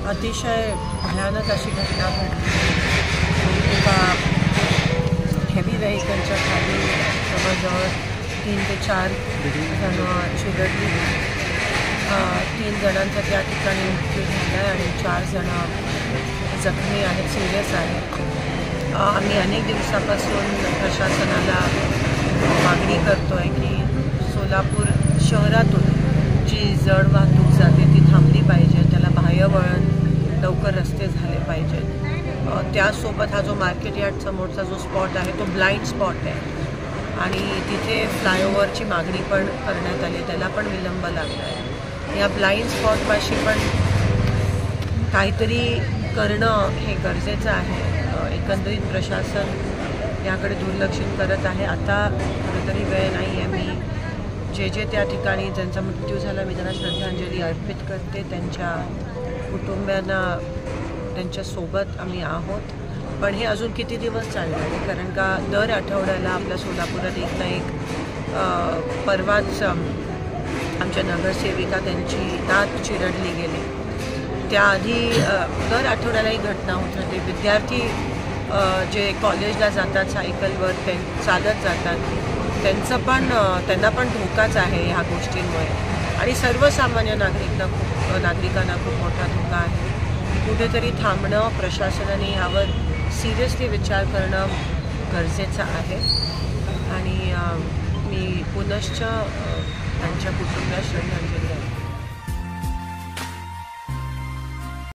अतिशय भयानक अशी घटना घडली। एका हेवी व्हेकलच्या खाली जवळजवळ 3 ते 4 जण चिरडली। 3 जणांचा त्या ठिकाणी मृत्यू झाला आहे आणि 4 जण जखमी आहेत, सिरियस आहेत। आम्ही अनेक दिवसापासून प्रशासनाला मागणी करतो आहे की सोलापूर शहरातून जी जड वाहतूक जाते ती थांबली पाहिजे, त्याला बाह्य वळण लवकर रस्ते झाले पाहिजेत। त्यासोबत हा जो मार्केट यार्ड समोरचा जो स्पॉट आहे तो ब्लाइंड स्पॉट आहे आणि तिथे फ्लायओव्हरची मागणी पण करण्यात आली, त्याला पण विलंब लागला आहे। या ब्लाइंड स्पॉटपाशी पण काहीतरी करणं हे गरजेचं आहे। एकंदरीत प्रशासन याकडे दुर्लक्षित करत आहे। आता कुठेतरी वेळ नाही आहे। मी जे त्या ठिकाणी ज्यांचा मृत्यू झाला मी त्यांना श्रद्धांजली अर्पित करते। त्यांच्या कुटुंबियांना त्यांच्यासोबत आम्ही आहोत, पण हे अजून किती दिवस चालणार आहे? कारण का दर आठवड्याला आपल्या सोलापुरात एक ना एक परवाच आमच्या नगरसेविका त्यांची दात चिरडली गेली। त्याआधी दर आठवड्याला ही घटना होत राहते। विद्यार्थी जे कॉलेजला जातात सायकलवर चालत जातात त्यांना पण धोकाच आहे ह्या गोष्टींमुळे आणि सर्वसामान्य नागरिकांना खूप मोठा धोका आहे। कुठेतरी थांबणं, प्रशासनाने यावर सिरियसली विचार करणं गरजेचं आहे आणि मी पुनश्च त्यांच्या कुटुंबाला श्रद्धांजली